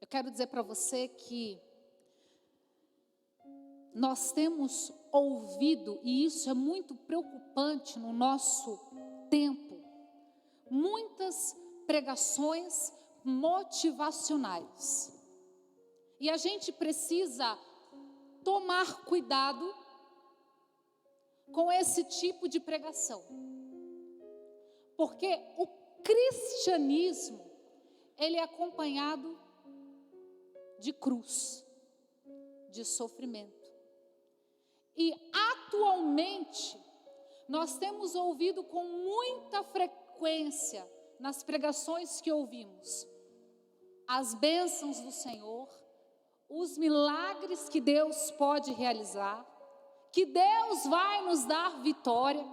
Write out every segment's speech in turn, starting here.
Eu quero dizer para você que nós temos ouvido, e isso é muito preocupante no nosso tempo, muitas pregações motivacionais. E a gente precisa tomar cuidado com esse tipo de pregação. Porque o cristianismo, ele é acompanhado de cruz, de sofrimento. E atualmente, nós temos ouvido com muita frequência, nas pregações que ouvimos, as bênçãos do Senhor, os milagres que Deus pode realizar, que Deus vai nos dar vitória,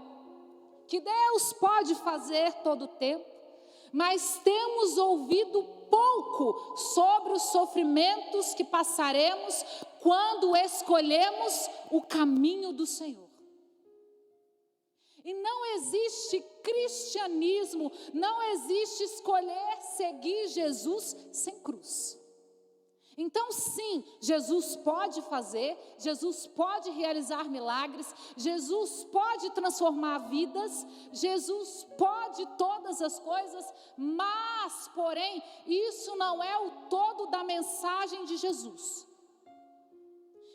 que Deus pode fazer todo o tempo, mas temos ouvido pouco sobre os sofrimentos que passaremos quando escolhemos o caminho do Senhor. E não existe cristianismo, não existe escolher seguir Jesus sem cruz. Então sim, Jesus pode fazer, Jesus pode realizar milagres, Jesus pode transformar vidas, Jesus pode todas as coisas, mas, porém, isso não é o todo da mensagem de Jesus.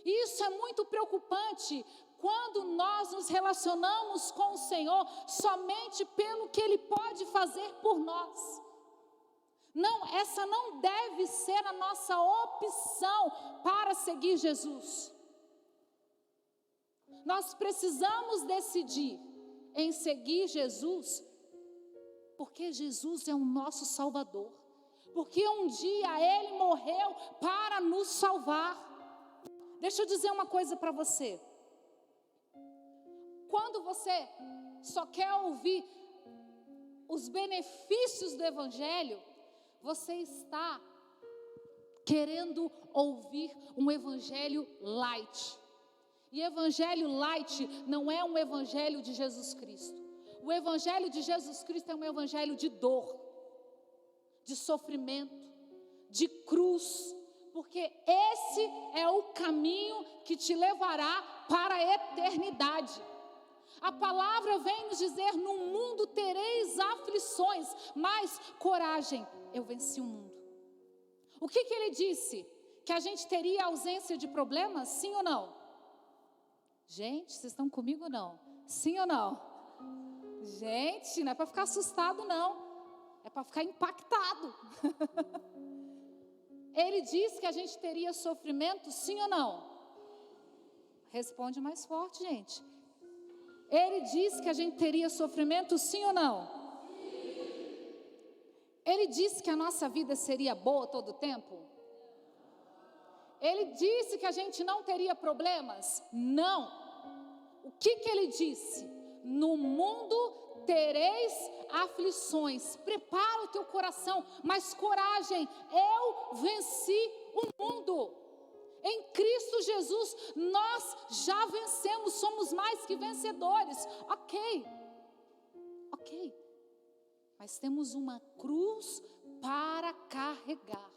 Isso é muito preocupante quando nós nos relacionamos com o Senhor somente pelo que Ele pode fazer por nós. Não, essa não deve ser a nossa opção para seguir Jesus. Nós precisamos decidir em seguir Jesus, porque Jesus é o nosso Salvador. Porque um dia Ele morreu para nos salvar. Deixa eu dizer uma coisa para você. Quando você só quer ouvir os benefícios do Evangelho, você está querendo ouvir um evangelho light. E evangelho light não é um evangelho de Jesus Cristo. O evangelho de Jesus Cristo é um evangelho de dor, de sofrimento, de cruz. Porque esse é o caminho que te levará para a eternidade. A palavra vem nos dizer: no mundo tereis aflições, mas coragem, eu venci o mundo. O que ele disse? Que a gente teria ausência de problemas? Sim ou não? Gente, vocês estão comigo ou não? Sim ou não? Gente, não é para ficar assustado não, é para ficar impactado. Ele disse que a gente teria sofrimento? Sim ou não? Responde mais forte, gente. Ele disse que a gente teria sofrimento, sim ou não? Sim. Ele disse que a nossa vida seria boa todo o tempo? Ele disse que a gente não teria problemas? Não. O que ele disse? No mundo tereis aflições. Prepara o teu coração, mas coragem, eu venci o mundo. Em Cristo Jesus, nós já vencemos, somos mais que vencedores. Ok. Mas temos uma cruz para carregar.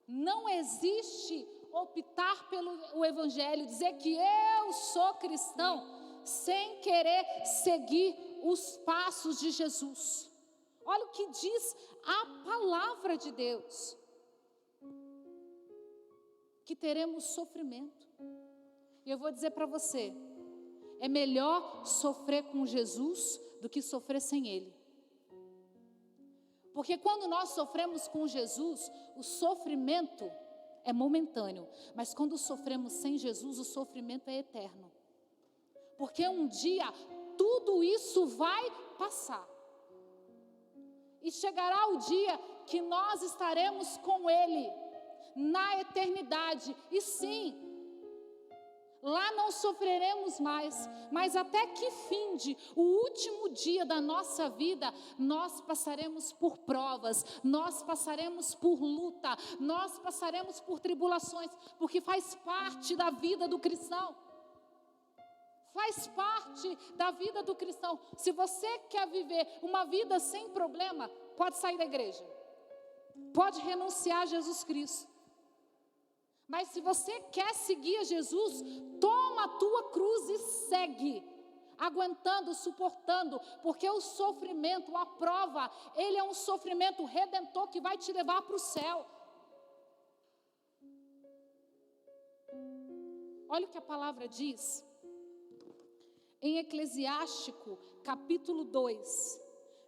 Não existe optar pelo Evangelho, dizer que eu sou cristão, sem querer seguir os passos de Jesus. Olha o que diz a palavra de Deus. Que teremos sofrimento. E eu vou dizer para você, é melhor sofrer com Jesus do que sofrer sem Ele. Porque quando nós sofremos com Jesus, o sofrimento é momentâneo. Mas quando sofremos sem Jesus, o sofrimento é eterno. Porque um dia tudo isso vai passar. E chegará o dia que nós estaremos com Ele na eternidade, e sim, lá não sofreremos mais, mas até que finde o último dia da nossa vida, nós passaremos por provas, nós passaremos por luta, nós passaremos por tribulações, porque faz parte da vida do cristão. Faz parte da vida do cristão. Se você quer viver uma vida sem problema, pode sair da igreja, pode renunciar a Jesus Cristo. Mas se você quer seguir a Jesus, toma a tua cruz e segue, aguentando, suportando, porque o sofrimento, a prova, ele é um sofrimento redentor que vai te levar para o céu. Olha o que a palavra diz, em Eclesiástico, capítulo 2,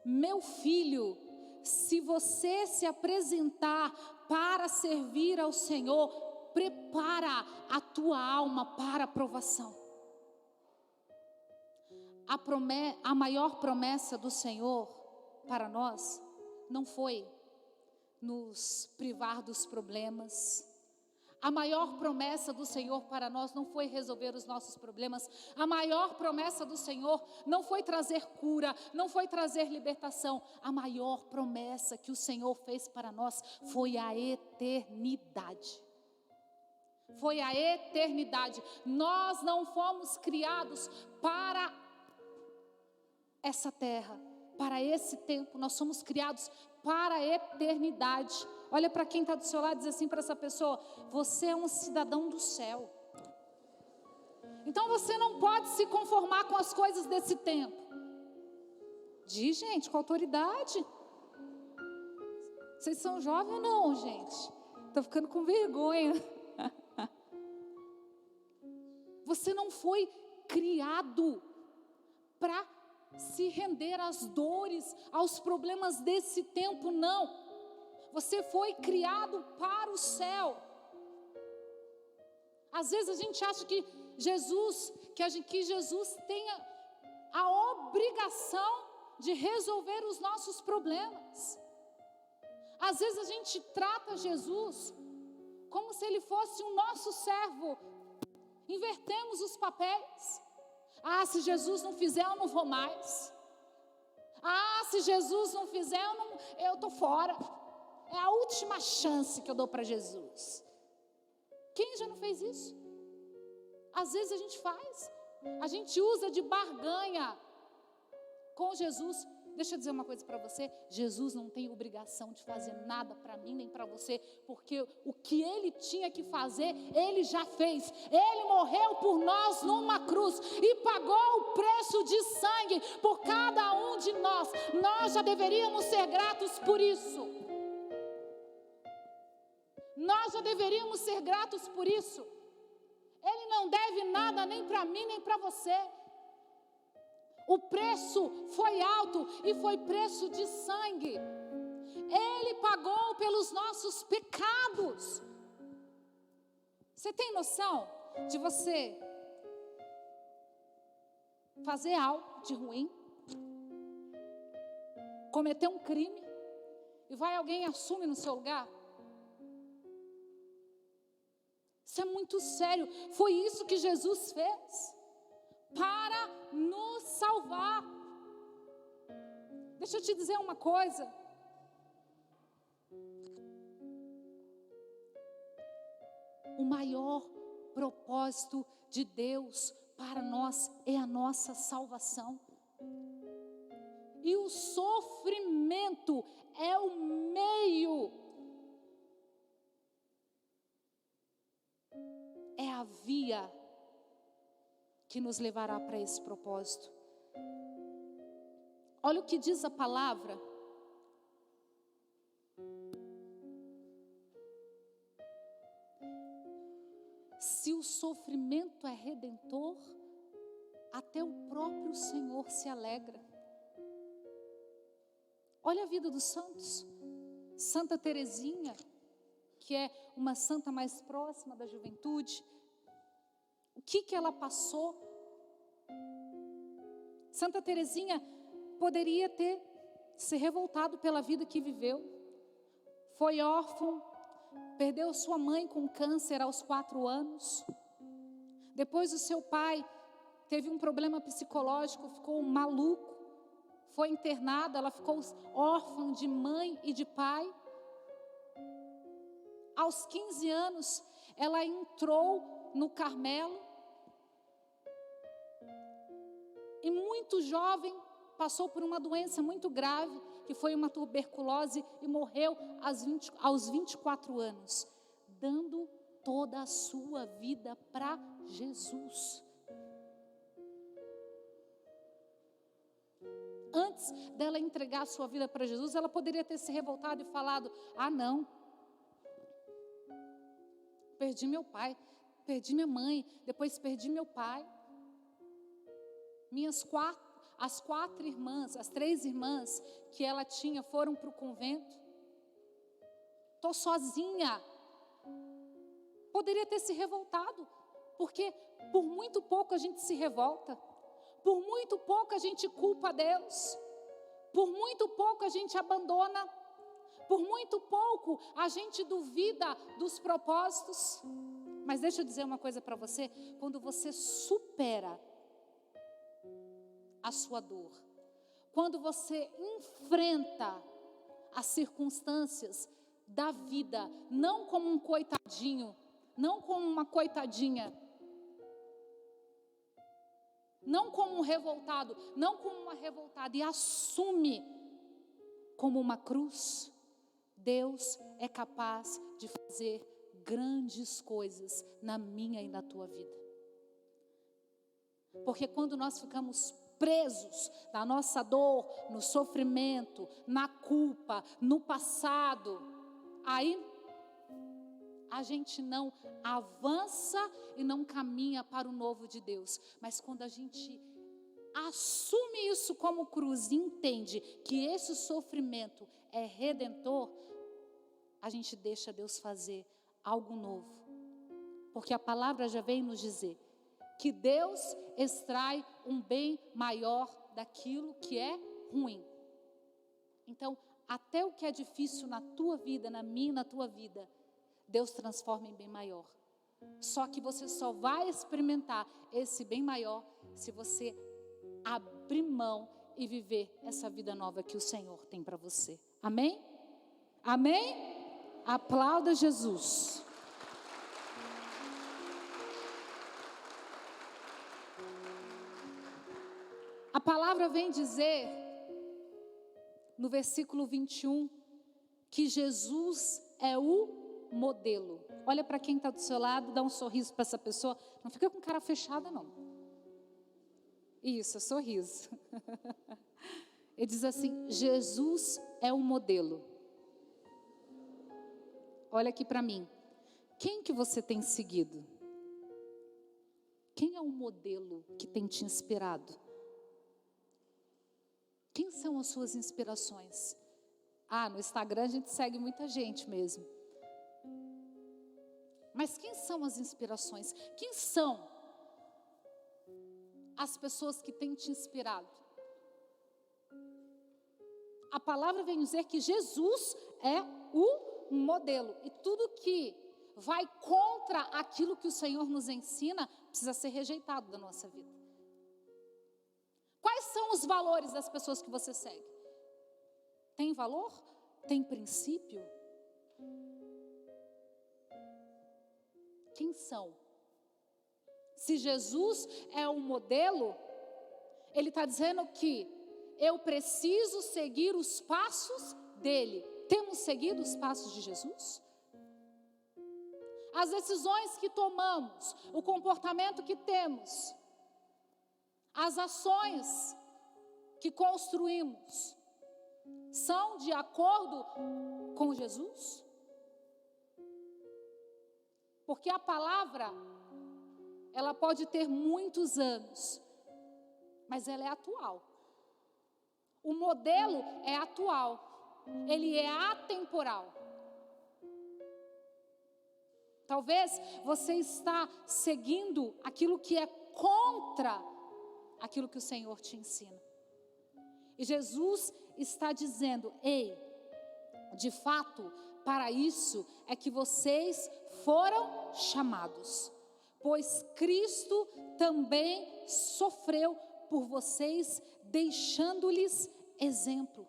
meu filho, se você se apresentar para servir ao Senhor, prepara a tua alma para a provação. A maior promessa do Senhor para nós não foi nos privar dos problemas. A maior promessa do Senhor para nós não foi resolver os nossos problemas. A maior promessa do Senhor não foi trazer cura, não foi trazer libertação. A maior promessa que o Senhor fez para nós foi a eternidade. Foi a eternidade. Nós não fomos criados para essa terra, para esse tempo. Nós somos criados para a eternidade. Olha para quem está do seu lado e diz assim para essa pessoa: você é um cidadão do céu. Então você não pode se conformar com as coisas desse tempo. Diz, gente, com autoridade. Vocês são jovens ou não, gente? Estou ficando com vergonha. Você não foi criado para se render às dores, aos problemas desse tempo, não. Você foi criado para o céu. Às vezes a gente acha que Jesus tenha a obrigação de resolver os nossos problemas. Às vezes a gente trata Jesus como se ele fosse o nosso servo. Invertemos os papéis. Ah, se Jesus não fizer, eu não vou mais. Ah, se Jesus não fizer, eu estou fora. É a última chance que eu dou para Jesus. Quem já não fez isso? Às vezes a gente faz. A gente usa de barganha com Jesus. Deixa eu dizer uma coisa para você. Jesus não tem obrigação de fazer nada para mim nem para você, porque o que ele tinha que fazer, ele já fez. Ele morreu por nós numa cruz e pagou o preço de sangue por cada um de nós. Nós já deveríamos ser gratos por isso. Nós já deveríamos ser gratos por isso. Ele não deve nada nem para mim nem para você. O preço foi alto e foi preço de sangue. Ele pagou pelos nossos pecados. Você tem noção de você fazer algo de ruim, cometer um crime, e vai alguém e assume no seu lugar? Isso é muito sério. Foi isso que Jesus fez para nos salvar. Deixa eu te dizer uma coisa. O maior propósito de Deus para nós é a nossa salvação. E o sofrimento é o meio, é a via que nos levará para esse propósito. Olha o que diz a palavra. Se o sofrimento é redentor, até o próprio Senhor se alegra. Olha a vida dos santos. Santa Teresinha, que é uma santa mais próxima da juventude, o que ela passou? Santa Teresinha poderia ter se revoltado pela vida que viveu. Foi órfã, perdeu sua mãe com câncer aos 4 anos. Depois o seu pai teve um problema psicológico, ficou maluco, foi internada, ela ficou órfã de mãe e de pai. Aos 15 anos, ela entrou no Carmelo. E muito jovem, passou por uma doença muito grave, que foi uma tuberculose, e morreu aos 24 anos, dando toda a sua vida para Jesus. Antes dela entregar a sua vida para Jesus, ela poderia ter se revoltado e falado: ah, não, perdi meu pai, perdi minha mãe, depois perdi meu pai. As 3 irmãs que ela tinha foram para o convento. Estou sozinha. Poderia ter se revoltado, porque por muito pouco a gente se revolta, por muito pouco a gente culpa Deus, por muito pouco a gente abandona, por muito pouco a gente duvida dos propósitos. Mas deixa eu dizer uma coisa para você: quando você supera a sua dor, quando você enfrenta as circunstâncias da vida, não como um coitadinho, não como uma coitadinha, não como um revoltado, não como uma revoltada, e assume como uma cruz, Deus é capaz de fazer grandes coisas na minha e na tua vida. Porque quando nós ficamos presos na nossa dor, no sofrimento, na culpa, no passado, aí a gente não avança e não caminha para o novo de Deus. Mas quando a gente assume isso como cruz e entende que esse sofrimento é redentor, a gente deixa Deus fazer algo novo. Porque a palavra já vem nos dizer que Deus extrai um bem maior daquilo que é ruim. Então, até o que é difícil na tua vida, na minha e na tua vida, Deus transforma em bem maior. Só que você só vai experimentar esse bem maior se você abrir mão e viver essa vida nova que o Senhor tem para você. Amém? Amém? Aplauda Jesus. A palavra vem dizer, no versículo 21, que Jesus é o modelo. Olha para quem está do seu lado, dá um sorriso para essa pessoa. Não fica com cara fechada, não. Isso, sorriso. Ele diz assim: Jesus é o modelo. Olha aqui para mim. Quem que você tem seguido? Quem é o modelo que tem te inspirado? Quem são as suas inspirações? Ah, no Instagram a gente segue muita gente mesmo. Mas quem são as inspirações? Quem são as pessoas que têm te inspirado? A palavra vem dizer que Jesus é o modelo. E tudo que vai contra aquilo que o Senhor nos ensina precisa ser rejeitado da nossa vida. Quais são os valores das pessoas que você segue? Tem valor? Tem princípio? Quem são? Se Jesus é o modelo, Ele está dizendo que eu preciso seguir os passos dele. Temos seguido os passos de Jesus? As decisões que tomamos, o comportamento que temos, as ações que construímos, são de acordo com Jesus? Porque a palavra, ela pode ter muitos anos, mas ela é atual. O modelo é atual, ele é atemporal. Talvez você está seguindo aquilo que é contra aquilo que o Senhor te ensina. E Jesus está dizendo: ei, de fato, para isso é que vocês foram chamados, pois Cristo também sofreu por vocês, deixando-lhes exemplo.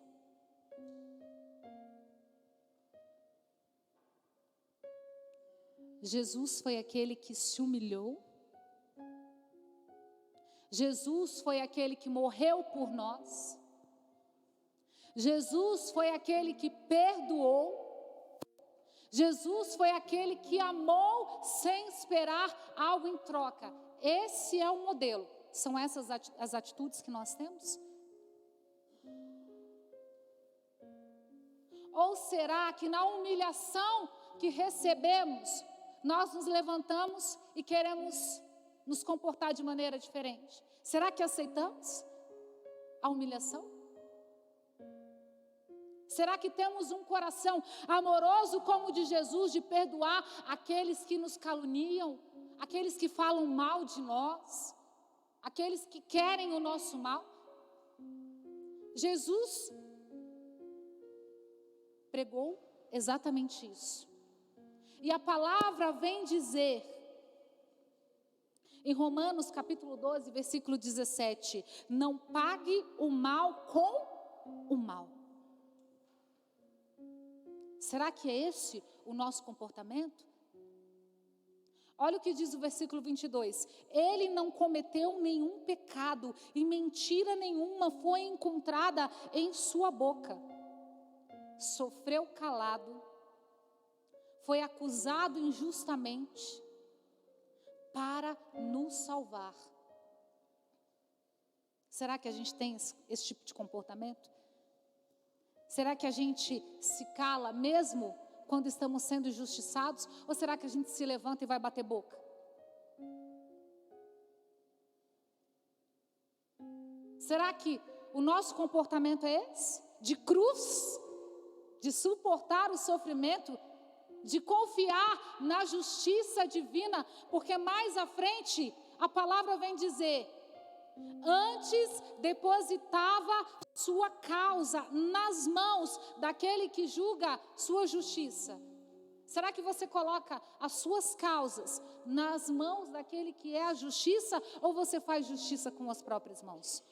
Jesus foi aquele que se humilhou. Jesus foi aquele que morreu por nós. Jesus foi aquele que perdoou. Jesus foi aquele que amou sem esperar algo em troca. Esse é o modelo. São essas as atitudes que nós temos? Ou será que na humilhação que recebemos, nós nos levantamos e queremos nos comportar de maneira diferente? Será que aceitamos a humilhação? Será que temos um coração amoroso como o de Jesus, de perdoar aqueles que nos caluniam, aqueles que falam mal de nós, aqueles que querem o nosso mal? Jesus pregou exatamente isso. E a palavra vem dizer, em Romanos capítulo 12, versículo 17, não pague o mal com o mal. Será que é esse o nosso comportamento? Olha o que diz o versículo 22. Ele não cometeu nenhum pecado e mentira nenhuma foi encontrada em sua boca. Sofreu calado, foi acusado injustamente para nos salvar. Será que a gente tem esse tipo de comportamento? Será que a gente se cala mesmo quando estamos sendo injustiçados? Ou será que a gente se levanta e vai bater boca? Será que o nosso comportamento é esse? De cruz? De suportar o sofrimento? De confiar na justiça divina? Porque mais à frente a palavra vem dizer: antes depositava sua causa nas mãos daquele que julga sua justiça. Será que você coloca as suas causas nas mãos daquele que é a justiça, ou você faz justiça com as próprias mãos?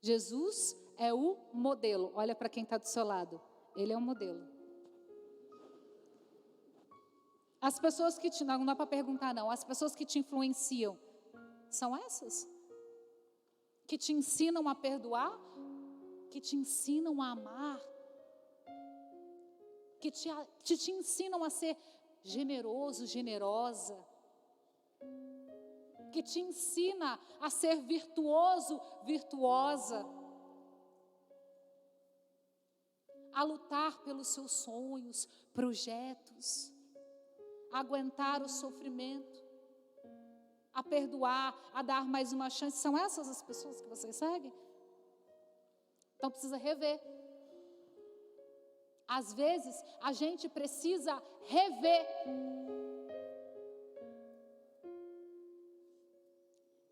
Jesus é o modelo. Olha para quem está do seu lado. Ele é o modelo. As pessoas que te... Não dá para perguntar não. As pessoas que te influenciam são essas? Que te ensinam a perdoar? Que te ensinam a amar? Que te ensinam a ser generoso, generosa? Que te ensina a ser virtuoso, virtuosa? A lutar pelos seus sonhos, projetos, a aguentar o sofrimento, a perdoar, a dar mais uma chance. São essas as pessoas que vocês seguem? Então precisa rever. Às vezes a gente precisa rever.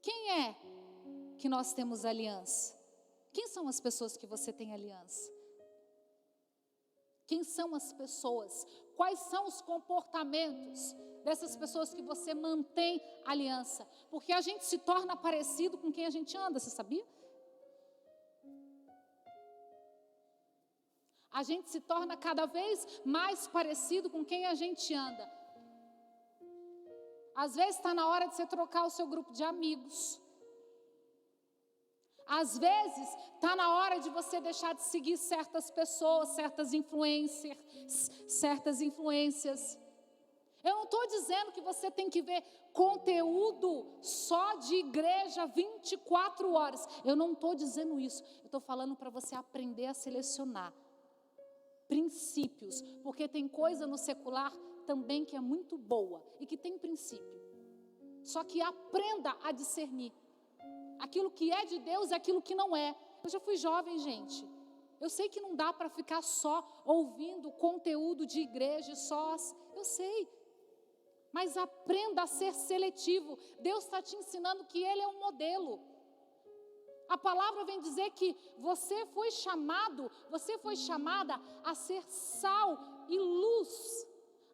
Quem é que nós temos aliança? Quem são as pessoas que você tem aliança? Quem são as pessoas? Quais são os comportamentos dessas pessoas que você mantém aliança? Porque a gente se torna parecido com quem a gente anda, você sabia? A gente se torna cada vez mais parecido com quem a gente anda. Às vezes está na hora de você trocar o seu grupo de amigos. Às vezes está na hora de você deixar de seguir certas pessoas, certas influências. Eu não estou dizendo que você tem que ver conteúdo só de igreja 24 horas. Eu não estou dizendo isso. Eu estou falando para você aprender a selecionar princípios. Porque tem coisa no secular também que é muito boa e que tem princípio. Só que aprenda a discernir. Aquilo que é de Deus e aquilo que não é. Eu já fui jovem, gente. Eu sei que não dá para ficar só ouvindo conteúdo de igreja, eu sei. Mas aprenda a ser seletivo. Deus está te ensinando que Ele é um modelo. A palavra vem dizer que você foi chamada a ser sal e luz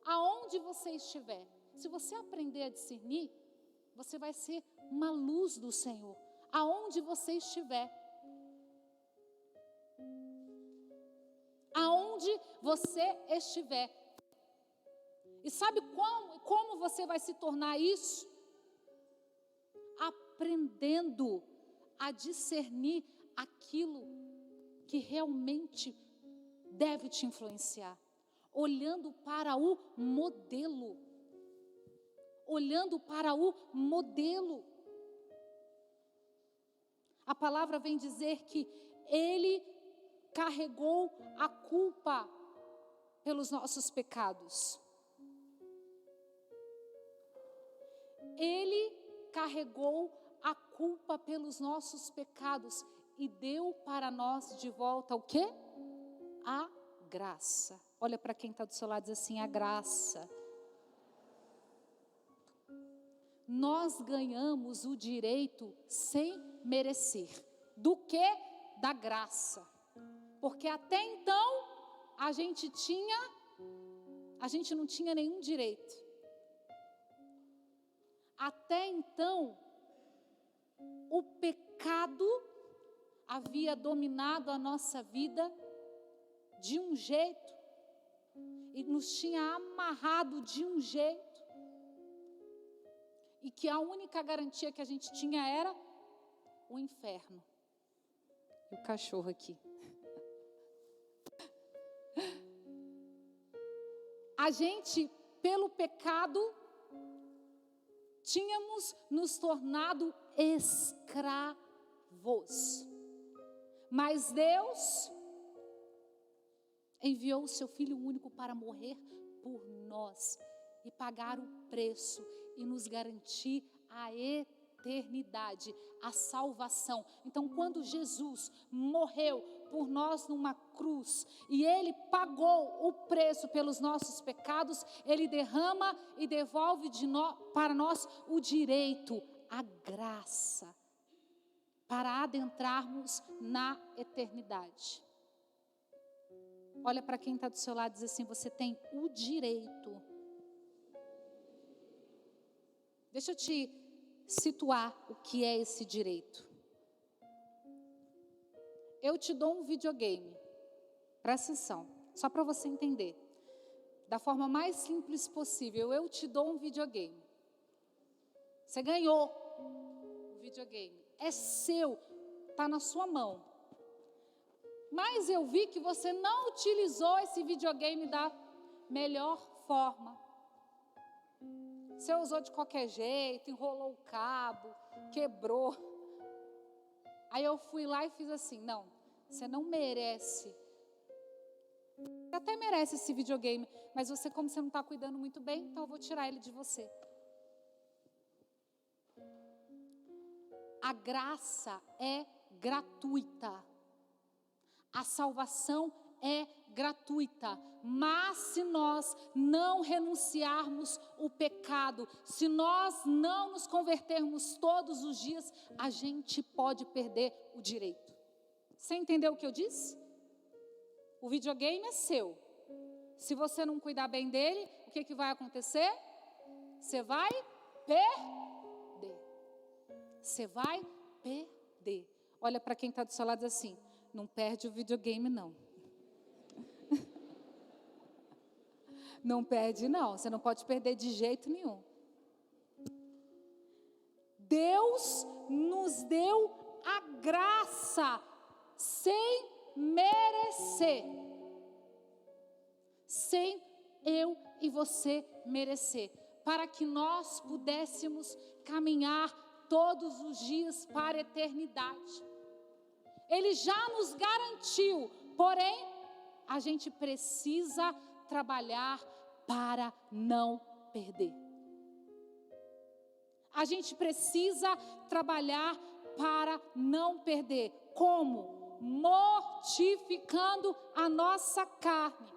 aonde você estiver. Se você aprender a discernir, você vai ser uma luz do Senhor aonde você estiver. Aonde você estiver. E sabe como você vai se tornar isso? Aprendendo a discernir aquilo que realmente deve te influenciar. Olhando para o modelo. Olhando para o modelo. A palavra vem dizer que Ele carregou a culpa pelos nossos pecados. Ele carregou a culpa pelos nossos pecados e deu para nós de volta o quê? A graça. Olha para quem está do seu lado e diz assim, a graça. Nós ganhamos o direito sem merecer. Do que? Da graça. Porque até então, a gente não tinha nenhum direito. Até então, o pecado havia dominado a nossa vida de um jeito e nos tinha amarrado de um jeito, e que a única garantia que a gente tinha era o inferno. E o cachorro aqui. A gente, pelo pecado, tínhamos nos tornado escravos. Mas Deus enviou o seu Filho único para morrer por nós e pagar o preço e nos garantir a eternidade, a salvação. Então, quando Jesus morreu por nós numa cruz e Ele pagou o preço pelos nossos pecados, Ele derrama e devolve para nós o direito, a graça, para adentrarmos na eternidade. Olha para quem está do seu lado e diz assim, você tem o direito. Deixa eu te situar o que é esse direito. Eu te dou um videogame, presta atenção, só para você entender. Da forma mais simples possível, eu te dou um videogame. Você ganhou o videogame, é seu, está na sua mão. Mas eu vi que você não utilizou esse videogame da melhor forma. Você usou de qualquer jeito, enrolou o cabo, quebrou. Aí eu fui lá e fiz assim, não, você não merece. Você até merece esse videogame, mas você, como você não está cuidando muito bem, então eu vou tirar ele de você. A graça é gratuita. A salvação é gratuita, mas se nós não renunciarmos o pecado, se nós não nos convertermos todos os dias, a gente pode perder o direito. Você entendeu o que eu disse? O videogame é seu. Se você não cuidar bem dele, o que vai acontecer? Você vai perder. Você vai perder. Olha para quem está do seu lado assim, não perde o videogame não. Não perde não, você não pode perder de jeito nenhum. Deus nos deu a graça sem merecer. Sem eu e você merecer. Para que nós pudéssemos caminhar todos os dias para a eternidade. Ele já nos garantiu, porém, a gente precisa trabalhar para não perder. A gente precisa trabalhar para não perder. Como? Mortificando a nossa carne.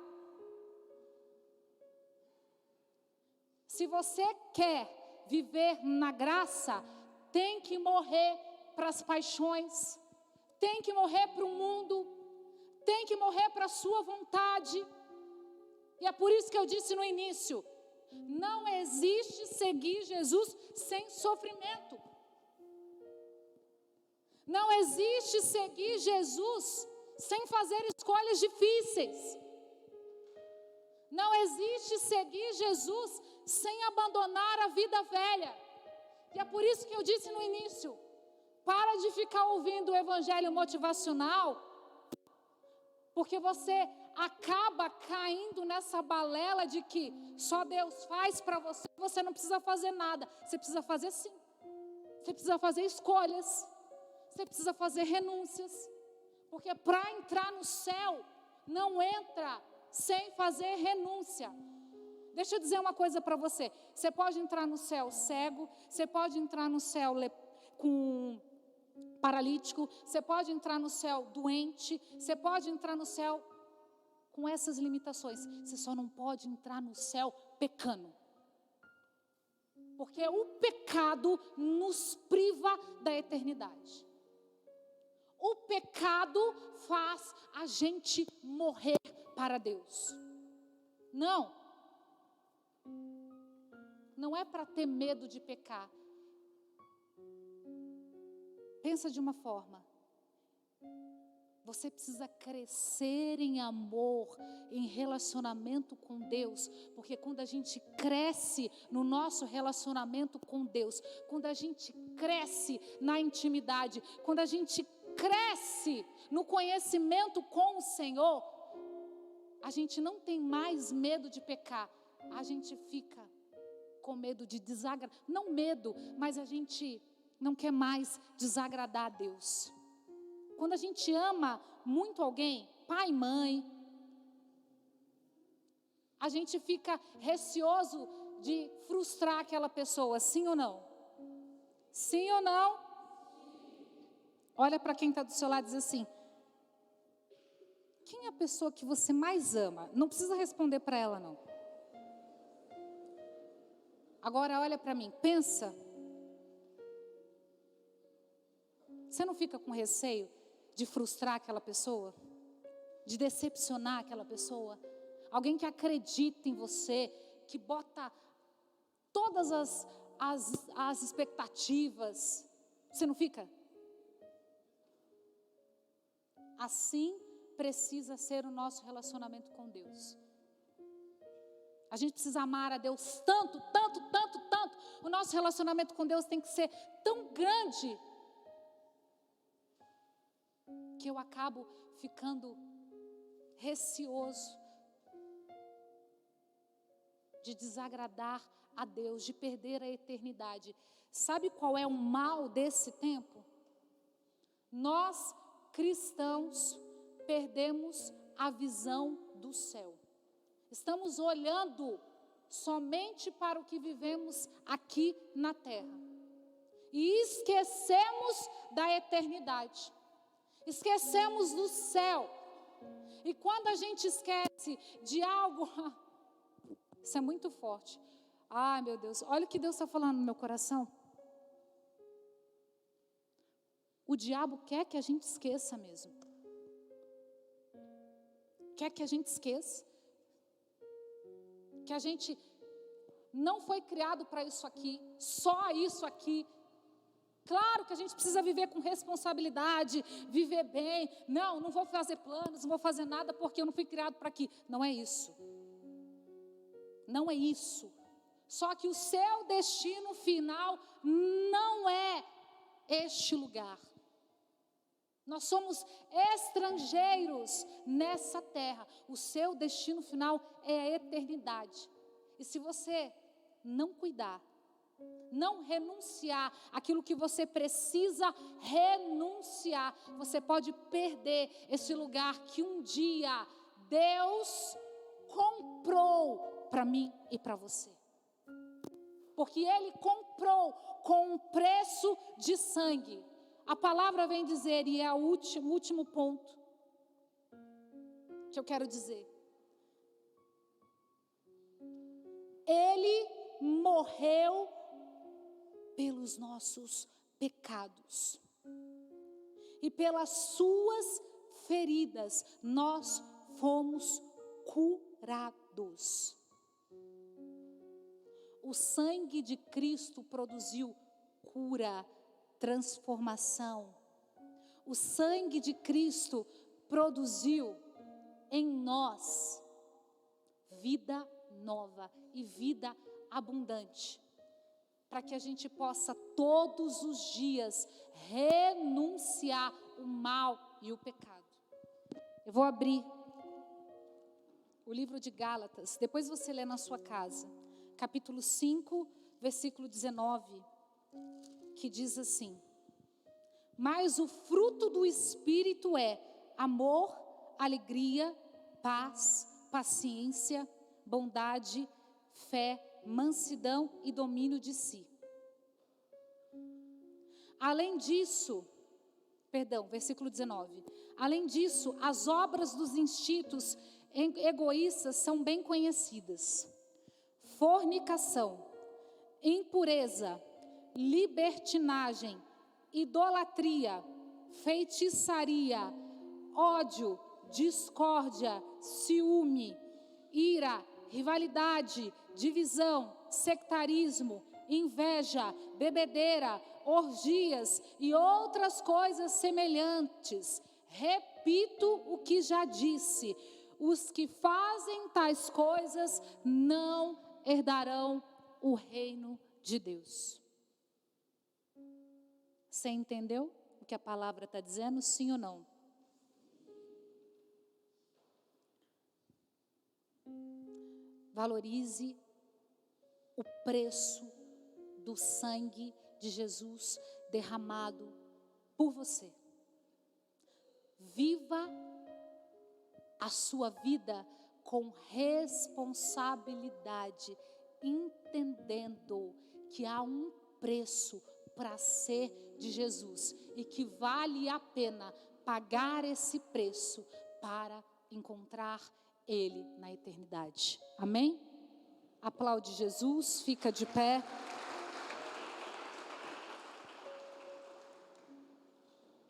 Se você quer viver na graça, tem que morrer para as paixões, tem que morrer para o mundo, tem que morrer para a sua vontade. E é por isso que eu disse no início, não existe seguir Jesus sem sofrimento. Não existe seguir Jesus sem fazer escolhas difíceis. Não existe seguir Jesus sem abandonar a vida velha. E é por isso que eu disse no início, para de ficar ouvindo o evangelho motivacional Porque você acaba caindo nessa balela de que só Deus faz para você, você não precisa fazer nada. Você precisa fazer sim. Você precisa fazer escolhas. Você precisa fazer renúncias. Porque para entrar no céu, não entra sem fazer renúncia. Deixa eu dizer uma coisa para você. Você pode entrar no céu cego, você pode entrar no céu com paralítico, você pode entrar no céu doente, você pode entrar no céu com essas limitações. Você só não pode entrar no céu pecando. Porque o pecado nos priva da eternidade. O pecado faz a gente morrer para Deus. Não é para ter medo de pecar. Pensa de uma forma. Você precisa crescer em amor, em relacionamento com Deus, porque quando a gente cresce no nosso relacionamento com Deus, quando a gente cresce na intimidade, quando a gente cresce no conhecimento com o Senhor, a gente não tem mais medo de pecar, a gente fica com medo de desagradar, não medo, mas a gente não quer mais desagradar a Deus. Quando a gente ama muito alguém, pai, mãe, a gente fica receoso de frustrar aquela pessoa, sim ou não? Sim ou não? Olha para quem está do seu lado e diz assim: quem é a pessoa que você mais ama? Não precisa responder para ela, não. Agora olha para mim, pensa. Você não fica com receio de frustrar aquela pessoa? De decepcionar aquela pessoa? Alguém que acredita em você, que bota todas as expectativas. Você não fica? Assim precisa ser o nosso relacionamento com Deus. A gente precisa amar a Deus tanto, tanto, tanto, tanto. O nosso relacionamento com Deus tem que ser tão grande que eu acabo ficando receoso de desagradar a Deus, de perder a eternidade. Sabe qual é o mal desse tempo? Nós, cristãos, perdemos a visão do céu. Estamos olhando somente para o que vivemos aqui na terra. E esquecemos da eternidade. Esquecemos do céu. E quando a gente esquece de algo, isso é muito forte. Ai, meu Deus, olha o que Deus está falando no meu coração. O diabo quer que a gente esqueça mesmo. Quer que a gente esqueça. Que a gente não foi criado para isso aqui, só isso aqui. Claro que a gente precisa viver com responsabilidade, viver bem. Não vou fazer planos, não vou fazer nada porque eu não fui criado para aqui. Não é isso. Não é isso. Só que o seu destino final não é este lugar. Nós somos estrangeiros nessa terra. O seu destino final é a eternidade. E se você não cuidar, não renunciar aquilo que você precisa renunciar, você pode perder esse lugar que um dia Deus comprou para mim e para você. Porque Ele comprou com um preço de sangue. A palavra vem dizer, e é o último ponto que eu quero dizer. Ele morreu pelos nossos pecados. E pelas suas feridas nós fomos curados. O sangue de Cristo produziu cura, transformação. O sangue de Cristo produziu em nós vida nova e vida abundante, para que a gente possa todos os dias renunciar o mal e o pecado. Eu vou abrir o livro de Gálatas, depois você lê na sua casa, capítulo 5, versículo 19, que diz assim: mas o fruto do Espírito é amor, alegria, paz, paciência, bondade, fé, mansidão e domínio de si. Além disso, versículo 19. Além disso, as obras dos instintos egoístas são bem conhecidas: fornicação, impureza, libertinagem, idolatria, feitiçaria, ódio, discórdia, ciúme, ira, rivalidade, divisão, sectarismo, inveja, bebedeira, orgias e outras coisas semelhantes. Repito o que já disse: os que fazem tais coisas não herdarão o reino de Deus. Você entendeu o que a palavra está dizendo? Sim ou não? Valorize o preço do sangue de Jesus derramado por você. Viva a sua vida com responsabilidade, entendendo que há um preço para ser de Jesus e que vale a pena pagar esse preço para encontrar Ele na eternidade. Amém? Aplaude Jesus, fica de pé.